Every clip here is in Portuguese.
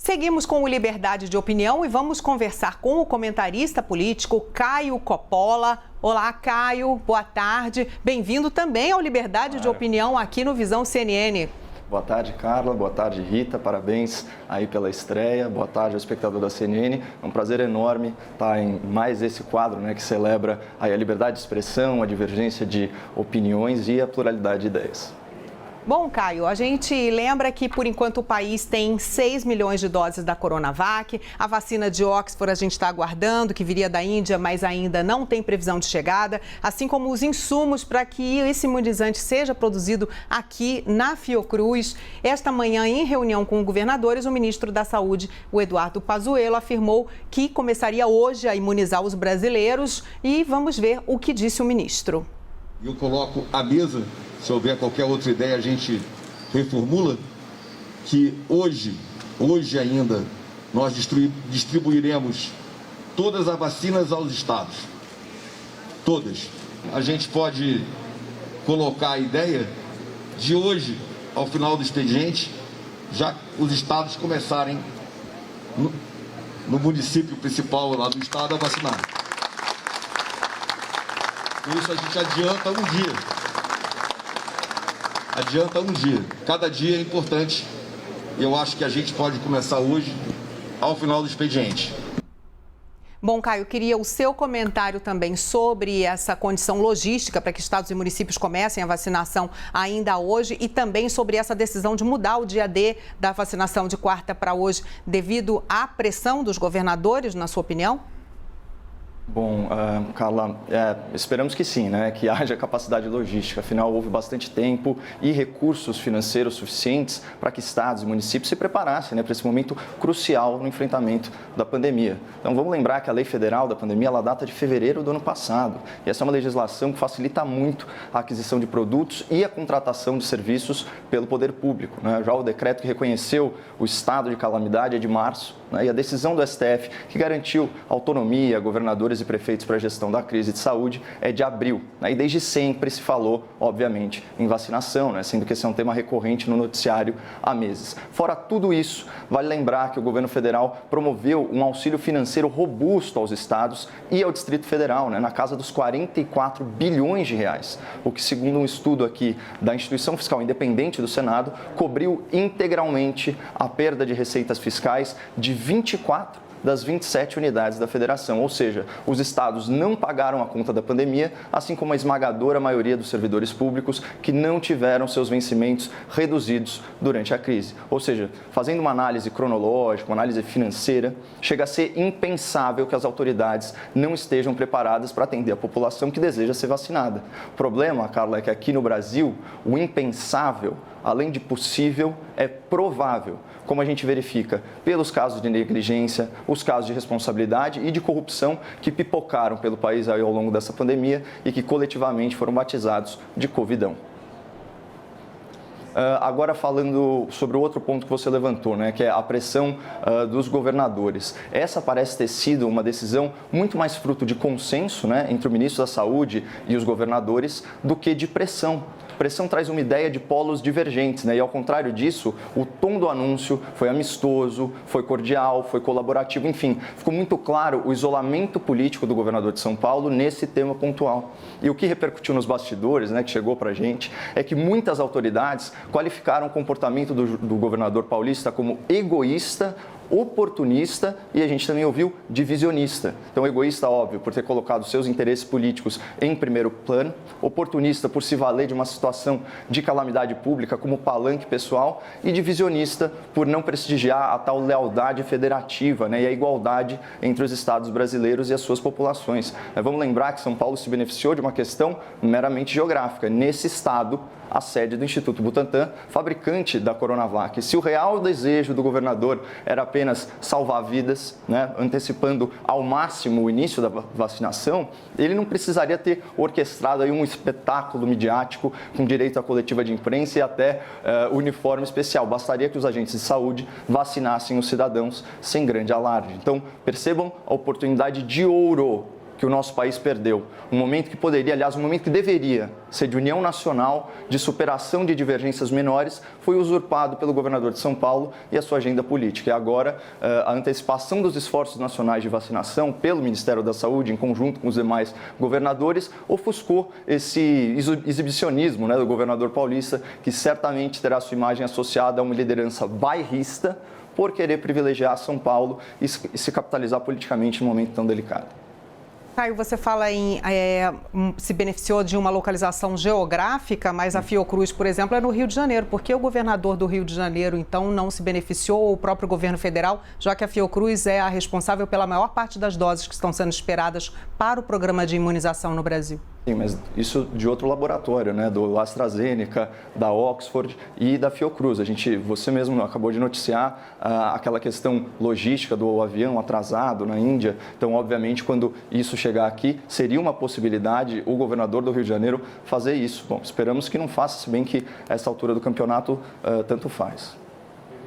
Seguimos com o Liberdade de Opinião e vamos conversar com o comentarista político Caio Coppola. Olá, Caio, boa tarde. Bem-vindo também ao Liberdade de Opinião aqui no Visão CNN. Boa tarde, Carla. Boa tarde, Rita. Parabéns aí pela estreia. Boa tarde ao espectador da CNN. É um prazer enorme estar em mais esse quadro, que celebra aí a liberdade de expressão, a divergência de opiniões e a pluralidade de ideias. Bom, Caio, a gente lembra que, por enquanto, o país tem 6 milhões de doses da Coronavac. A vacina de Oxford a gente está aguardando, que viria da Índia, mas ainda não tem previsão de chegada. Assim como os insumos para que esse imunizante seja produzido aqui na Fiocruz. Esta manhã, em reunião com governadores, o ministro da Saúde, o Eduardo Pazuello, afirmou que começaria hoje a imunizar os brasileiros. E vamos ver o que disse o ministro. Eu coloco à mesa, se houver qualquer outra ideia, a gente reformula, que hoje ainda, nós distribuiremos todas as vacinas aos estados. Todas. A gente pode colocar a ideia de hoje, ao final do expediente, já os estados começarem no município principal lá do estado a vacinar. Por isso a gente adianta um dia. Cada dia é importante. Eu acho que a gente pode começar hoje, ao final do expediente. Bom, Caio, queria o seu comentário também sobre essa condição logística para que estados e municípios comecem a vacinação ainda hoje e também sobre essa decisão de mudar o dia D da vacinação de quarta para hoje devido à pressão dos governadores, na sua opinião? Bom, Carla, esperamos que sim, que haja capacidade logística. Afinal, houve bastante tempo e recursos financeiros suficientes para que estados e municípios se preparassem para esse momento crucial no enfrentamento da pandemia. Então, vamos lembrar que a lei federal da pandemia ela data de fevereiro do ano passado. E essa é uma legislação que facilita muito a aquisição de produtos e a contratação de serviços pelo poder público. Já o decreto que reconheceu o estado de calamidade é de março. E a decisão do STF, que garantiu autonomia a governadores e prefeitos para a gestão da crise de saúde, é de abril. E desde sempre se falou, obviamente, em vacinação, sendo que esse é um tema recorrente no noticiário há meses. Fora tudo isso, vale lembrar que o governo federal promoveu um auxílio financeiro robusto aos estados e ao Distrito Federal, na casa dos 44 bilhões de reais, o que, segundo um estudo aqui da Instituição Fiscal Independente do Senado, cobriu integralmente a perda de receitas fiscais de 24 das 27 unidades da federação, ou seja, os estados não pagaram a conta da pandemia, assim como a esmagadora maioria dos servidores públicos que não tiveram seus vencimentos reduzidos durante a crise. Ou seja, fazendo uma análise cronológica, uma análise financeira, chega a ser impensável que as autoridades não estejam preparadas para atender a população que deseja ser vacinada. O problema, Carla, é que aqui no Brasil, o impensável, além de possível, é provável, como a gente verifica pelos casos de negligência, os casos de responsabilidade e de corrupção que pipocaram pelo país ao longo dessa pandemia e que coletivamente foram batizados de Covidão. Agora falando sobre o outro ponto que você levantou, que é a pressão dos governadores. Essa parece ter sido uma decisão muito mais fruto de consenso entre o ministro da Saúde e os governadores do que de pressão. Pressão traz uma ideia de polos divergentes, e ao contrário disso, o tom do anúncio foi amistoso, foi cordial, foi colaborativo, enfim, ficou muito claro o isolamento político do governador de São Paulo nesse tema pontual. E o que repercutiu nos bastidores, que chegou para a gente, é que muitas autoridades qualificaram o comportamento do governador paulista como egoísta, oportunista e a gente também ouviu divisionista. Então, egoísta, óbvio, por ter colocado seus interesses políticos em primeiro plano, oportunista por se valer de uma situação de calamidade pública como palanque pessoal e divisionista por não prestigiar a tal lealdade federativa e a igualdade entre os estados brasileiros e as suas populações. Vamos lembrar que São Paulo se beneficiou de uma questão meramente geográfica. Nesse estado, a sede do Instituto Butantan, fabricante da Coronavac. Se o real desejo do governador era apenas salvar vidas, antecipando ao máximo o início da vacinação, ele não precisaria ter orquestrado aí um espetáculo midiático com direito à coletiva de imprensa e até uniforme especial. Bastaria que os agentes de saúde vacinassem os cidadãos sem grande alarde. Então, percebam a oportunidade de ouro que o nosso país perdeu. Um momento que poderia, aliás, um momento que deveria ser de união nacional, de superação de divergências menores, foi usurpado pelo governador de São Paulo e a sua agenda política. E agora, a antecipação dos esforços nacionais de vacinação pelo Ministério da Saúde, em conjunto com os demais governadores, ofuscou esse exibicionismo, né, do governador paulista, que certamente terá sua imagem associada a uma liderança bairrista por querer privilegiar São Paulo e se capitalizar politicamente num momento tão delicado. Caio, você fala em se beneficiou de uma localização geográfica, mas a Fiocruz, por exemplo, é no Rio de Janeiro. Por que o governador do Rio de Janeiro, então, não se beneficiou, ou o próprio governo federal, já que a Fiocruz é a responsável pela maior parte das doses que estão sendo esperadas para o programa de imunização no Brasil? Sim, mas isso de outro laboratório, né? Do AstraZeneca, da Oxford e da Fiocruz. Você mesmo acabou de noticiar aquela questão logística do avião atrasado na Índia. Então, obviamente, quando isso chegar aqui, seria uma possibilidade o governador do Rio de Janeiro fazer isso. Bom, esperamos que não faça, se bem que a essa altura do campeonato tanto faz.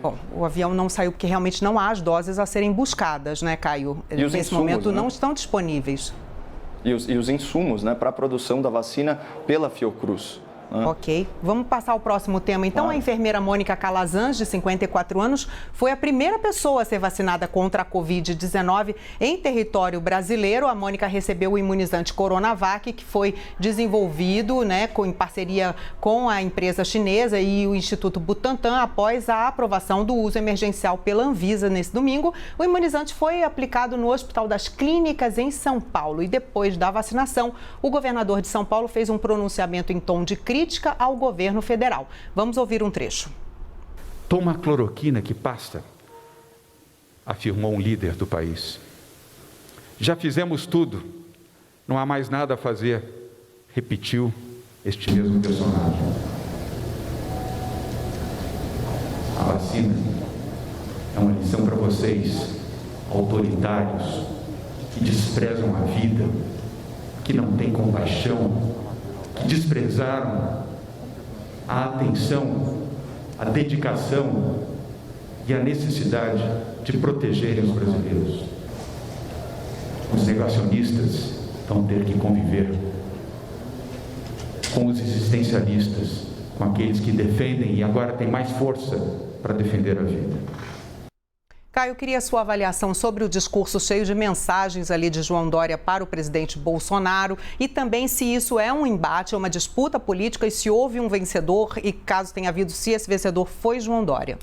Bom, o avião não saiu porque realmente não há as doses a serem buscadas, né, Caio? E os Nesse insumos, momento né? Não estão disponíveis. E os insumos, né, para a produção da vacina pela Fiocruz. Ok. Vamos passar ao próximo tema. Então, Claro. A enfermeira Mônica Calazans, de 54 anos, foi a primeira pessoa a ser vacinada contra a Covid-19 em território brasileiro. A Mônica recebeu o imunizante Coronavac, que foi desenvolvido, né, em parceria com a empresa chinesa e o Instituto Butantan, após a aprovação do uso emergencial pela Anvisa nesse domingo. O imunizante foi aplicado no Hospital das Clínicas, em São Paulo. E depois da vacinação, o governador de São Paulo fez um pronunciamento em tom de crítica ao governo federal. Vamos ouvir um trecho. Toma a cloroquina que basta, afirmou um líder do país. Já fizemos tudo, não há mais nada a fazer, repetiu este mesmo personagem. A vacina é uma lição para vocês, autoritários, que desprezam a vida, que não têm compaixão, que desprezaram a atenção, a dedicação e a necessidade de protegerem os brasileiros. Os negacionistas vão ter que conviver com os existencialistas, com aqueles que defendem e agora têm mais força para defender a vida. Caio, eu queria a sua avaliação sobre o discurso cheio de mensagens ali de João Dória para o presidente Bolsonaro e também se isso é um embate, uma disputa política e se houve um vencedor e, caso tenha havido, se esse vencedor foi João Dória.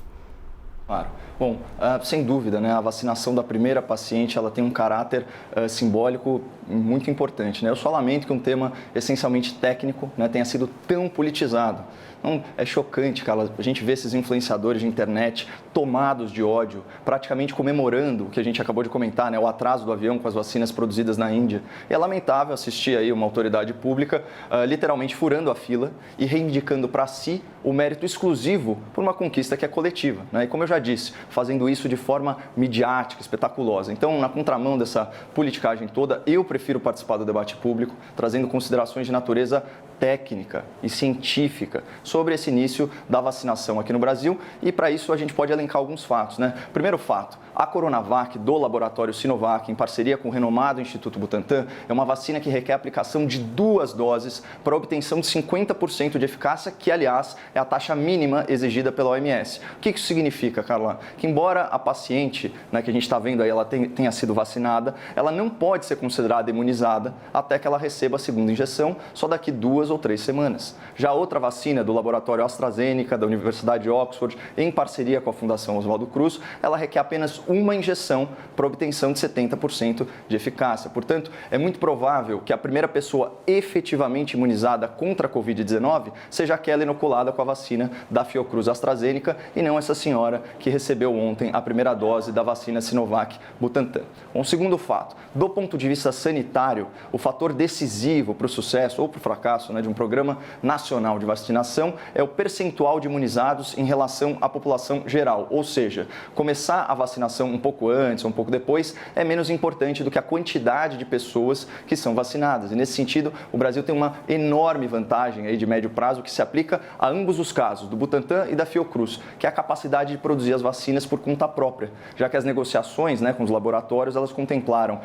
Claro. Bom, sem dúvida, né, a vacinação da primeira paciente ela tem um caráter simbólico muito importante, né? Eu só lamento que um tema essencialmente técnico, né, tenha sido tão politizado. Então, é chocante, Carla, a gente vê esses influenciadores de internet tomados de ódio, praticamente comemorando o que a gente acabou de comentar, né, o atraso do avião com as vacinas produzidas na Índia. E é lamentável assistir aí uma autoridade pública literalmente furando a fila e reivindicando para si o mérito exclusivo por uma conquista que é coletiva, né? E como eu já disse, fazendo isso de forma midiática, espetaculosa. Então, na contramão dessa politicagem toda, eu prefiro participar do debate público, trazendo considerações de natureza técnica e científica sobre esse início da vacinação aqui no Brasil e para isso a gente pode elencar alguns fatos, né? Primeiro fato, a Coronavac do laboratório Sinovac, em parceria com o renomado Instituto Butantan, é uma vacina que requer a aplicação de 2 doses para obtenção de 50% de eficácia, que aliás é a taxa mínima exigida pela OMS. O que isso significa, Carla? Que embora a paciente, né, que a gente está vendo aí, ela tenha sido vacinada, ela não pode ser considerada imunizada até que ela receba a segunda injeção, só daqui 2 ou 3 semanas. Já outra vacina do laboratório AstraZeneca, da Universidade de Oxford, em parceria com a Fundação Oswaldo Cruz, ela requer apenas uma injeção para obtenção de 70% de eficácia. Portanto, é muito provável que a primeira pessoa efetivamente imunizada contra a Covid-19 seja aquela inoculada com a vacina da Fiocruz AstraZeneca e não essa senhora que recebeu ontem a primeira dose da vacina Sinovac Butantan. Um segundo fato, do ponto de vista sanitário, o fator decisivo para o sucesso ou para o fracasso, né, de um programa nacional de vacinação é o percentual de imunizados em relação à população geral, ou seja, começar a vacinação um pouco antes ou um pouco depois é menos importante do que a quantidade de pessoas que são vacinadas. E nesse sentido, o Brasil tem uma enorme vantagem aí de médio prazo que se aplica a ambos os casos, do Butantan e da Fiocruz, que é a capacidade de produzir as vacinas vacinas por conta própria, já que as negociações, né, com os laboratórios, elas contemplaram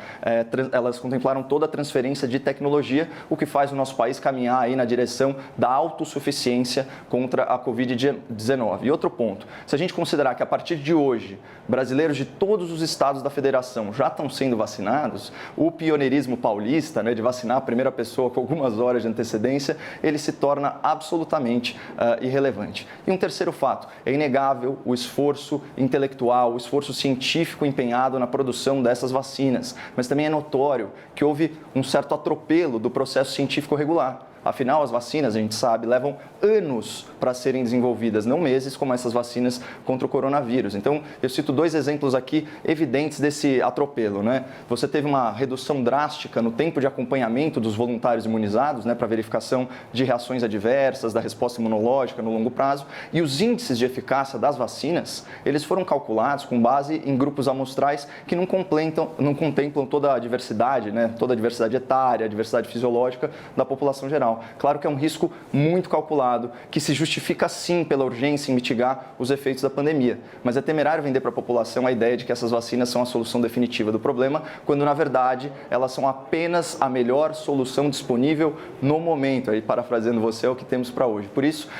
toda a transferência de tecnologia, o que faz o nosso país caminhar aí na direção da autossuficiência contra a Covid-19. E outro ponto, se a gente considerar que a partir de hoje, brasileiros de todos os estados da federação já estão sendo vacinados, o pioneirismo paulista, né, de vacinar a primeira pessoa com algumas horas de antecedência, ele se torna absolutamente irrelevante. E um terceiro fato, é inegável o esforço intelectual, o esforço científico empenhado na produção dessas vacinas, mas também é notório que houve um certo atropelo do processo científico regular. Afinal, as vacinas, a gente sabe, levam anos para serem desenvolvidas, não meses, como essas vacinas contra o coronavírus. Então, eu cito 2 exemplos aqui evidentes desse atropelo, né? Você teve uma redução drástica no tempo de acompanhamento dos voluntários imunizados, né, para verificação de reações adversas, da resposta imunológica no longo prazo, e os índices de eficácia das vacinas, eles foram calculados com base em grupos amostrais que não contemplam toda a diversidade, né, toda a diversidade etária, a diversidade fisiológica da população geral. Claro que é um risco muito calculado, que se justifica sim pela urgência em mitigar os efeitos da pandemia. Mas é temerário vender para a população a ideia de que essas vacinas são a solução definitiva do problema, quando na verdade elas são apenas a melhor solução disponível no momento. Aí, parafraseando você, é o que temos para hoje. Por isso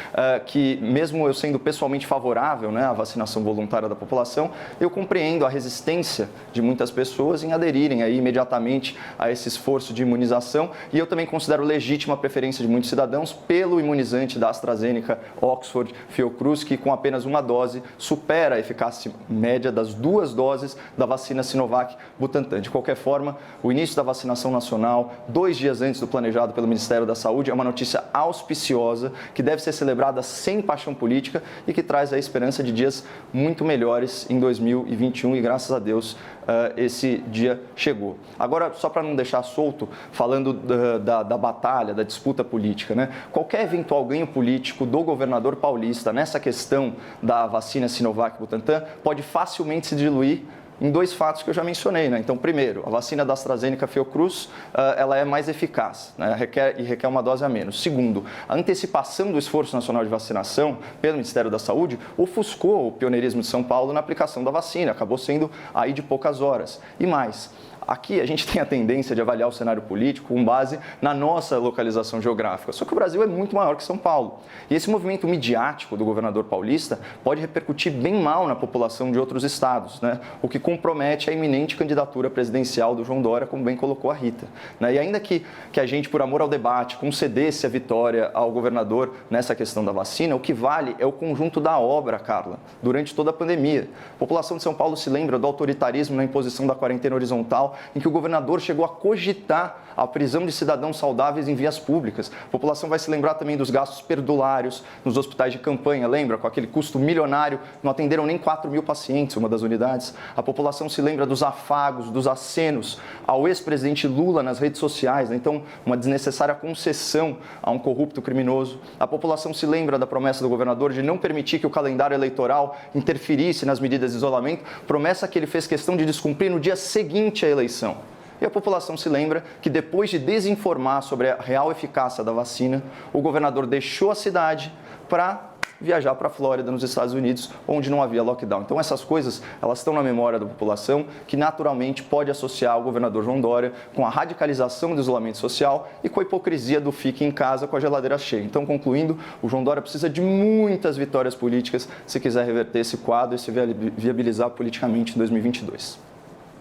que, mesmo eu sendo pessoalmente favorável, né, à vacinação voluntária da população, eu compreendo a resistência de muitas pessoas em aderirem aí imediatamente a esse esforço de imunização, e eu também considero legítima a preferência de muitos cidadãos pelo imunizante da AstraZeneca, Oxford, Fiocruz, que com apenas uma dose supera a eficácia média das 2 doses da vacina Sinovac Butantan. De qualquer forma, o início da vacinação nacional, 2 dias antes do planejado pelo Ministério da Saúde, é uma notícia auspiciosa, que deve ser celebrada sem paixão política e que traz a esperança de dias muito melhores em 2021, e graças a Deus esse dia chegou. Agora, só para não deixar solto, falando da batalha, da disputa política, né? Qualquer eventual ganho político do governador paulista nessa questão da vacina Sinovac Butantan pode facilmente se diluir em 2 fatos que eu já mencionei, né? Então, primeiro, a vacina da AstraZeneca Fiocruz, ela é mais eficaz, né? requer uma dose a menos. Segundo, a antecipação do esforço nacional de vacinação pelo Ministério da Saúde ofuscou o pioneirismo de São Paulo na aplicação da vacina, acabou sendo aí de poucas horas. E mais, aqui a gente tem a tendência de avaliar o cenário político com base na nossa localização geográfica. Só que o Brasil é muito maior que São Paulo. E esse movimento midiático do governador paulista pode repercutir bem mal na população de outros estados, né? O que compromete a iminente candidatura presidencial do João Dória, como bem colocou a Rita, né? E ainda que a gente, por amor ao debate, concedesse a vitória ao governador nessa questão da vacina, o que vale é o conjunto da obra, Carla, durante toda a pandemia. A população de São Paulo se lembra do autoritarismo na imposição da quarentena horizontal, em que o governador chegou a cogitar a prisão de cidadãos saudáveis em vias públicas. A população vai se lembrar também dos gastos perdulários nos hospitais de campanha, lembra? Com aquele custo milionário, não atenderam nem 4.000 pacientes, uma das unidades. A população se lembra dos afagos, dos acenos ao ex-presidente Lula nas redes sociais, né? Então, uma desnecessária concessão a um corrupto criminoso. A população se lembra da promessa do governador de não permitir que o calendário eleitoral interferisse nas medidas de isolamento, promessa que ele fez questão de descumprir no dia seguinte à eleição. E a população se lembra que, depois de desinformar sobre a real eficácia da vacina, o governador deixou a cidade para viajar para a Flórida, nos Estados Unidos, onde não havia lockdown. Então, essas coisas, elas estão na memória da população, que naturalmente pode associar o governador João Dória com a radicalização do isolamento social e com a hipocrisia do fique em casa com a geladeira cheia. Então, concluindo, o João Dória precisa de muitas vitórias políticas se quiser reverter esse quadro e se viabilizar politicamente em 2022.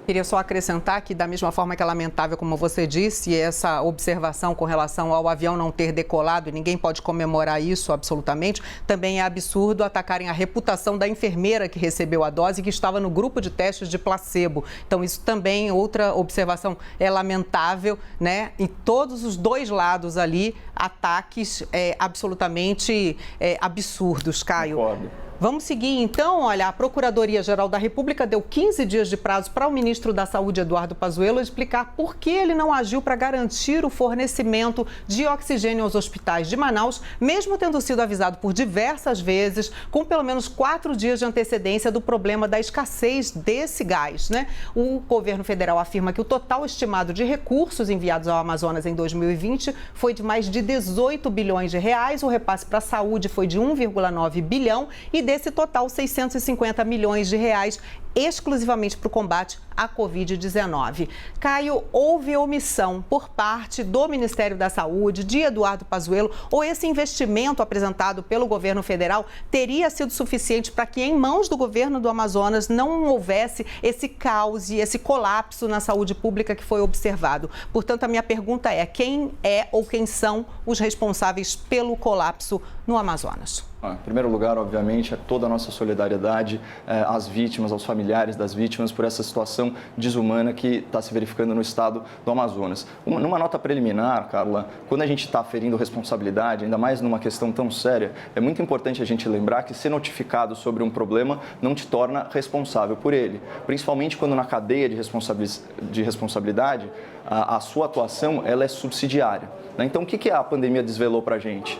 Queria só acrescentar que, da mesma forma que é lamentável, como você disse, essa observação com relação ao avião não ter decolado, e ninguém pode comemorar isso absolutamente, também é absurdo atacarem a reputação da enfermeira que recebeu a dose e que estava no grupo de testes de placebo. Então, isso também, outra observação, é lamentável, né? Em todos os 2 lados ali, ataques absolutamente absurdos, Caio. Concordo. Vamos seguir, então. Olha, a Procuradoria-Geral da República deu 15 dias de prazo para o ministro da Saúde, Eduardo Pazuello, explicar por que ele não agiu para garantir o fornecimento de oxigênio aos hospitais de Manaus, mesmo tendo sido avisado por diversas vezes, com pelo menos 4 dias de antecedência do problema da escassez desse gás, né? O governo federal afirma que o total estimado de recursos enviados ao Amazonas em 2020 foi de mais de 18 bilhões de reais, o repasse para a saúde foi de 1,9 bilhão e desse total, 650 milhões de reais exclusivamente para o combate à Covid-19. Caio, houve omissão por parte do Ministério da Saúde, de Eduardo Pazuello, ou esse investimento apresentado pelo governo federal teria sido suficiente para que, em mãos do governo do Amazonas, não houvesse esse caos e esse colapso na saúde pública que foi observado? Portanto, a minha pergunta é: quem é ou quem são os responsáveis pelo colapso no Amazonas? Em primeiro lugar, obviamente, é toda a nossa solidariedade às vítimas, aos familiares das vítimas, por essa situação desumana que está se verificando no estado do Amazonas. Numa nota preliminar, Carla, quando a gente está aferindo responsabilidade, ainda mais numa questão tão séria, é muito importante a gente lembrar que ser notificado sobre um problema não te torna responsável por ele. Principalmente quando na cadeia de responsabilidade, a sua atuação ela é subsidiária. Então, o que a pandemia desvelou para a gente?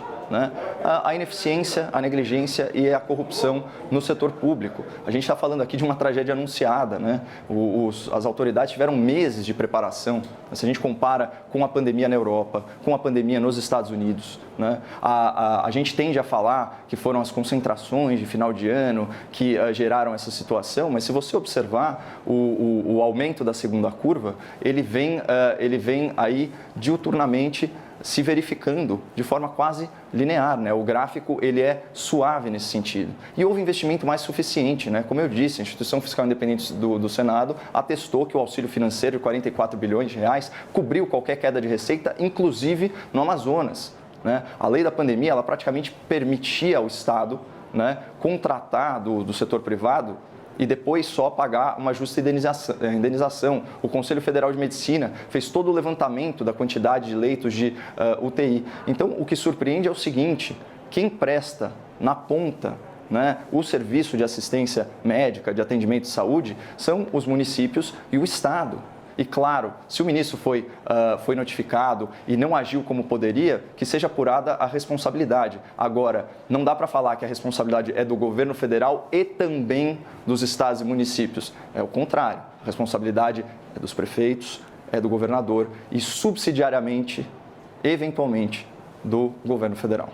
A ineficiência, a negligência e a corrupção no setor público. A gente está falando aqui de uma tragédia anunciada, as autoridades tiveram meses de preparação. Se a gente compara com a pandemia na Europa, com a pandemia nos Estados Unidos, a gente tende a falar que foram as concentrações de final de ano que geraram essa situação, mas se você observar o aumento da segunda curva, ele vem aí diuturnamente se verificando de forma quase linear, O gráfico ele é suave nesse sentido. E houve investimento mais suficiente, Como eu disse, a Instituição Fiscal Independente do Senado atestou que o auxílio financeiro de 44 bilhões de reais cobriu qualquer queda de receita, inclusive no Amazonas. A lei da pandemia ela praticamente permitia ao Estado contratar do setor privado e depois só pagar uma justa indenização. O Conselho Federal de Medicina fez todo o levantamento da quantidade de leitos de UTI. Então, o que surpreende é o seguinte: quem presta na ponta o serviço de assistência médica, de atendimento de saúde, são os municípios e o Estado. E claro, se o ministro foi notificado e não agiu como poderia, que seja apurada a responsabilidade. Agora, não dá para falar que a responsabilidade é do governo federal e também dos estados e municípios. É o contrário. A responsabilidade é dos prefeitos, é do governador e subsidiariamente, eventualmente, do governo federal.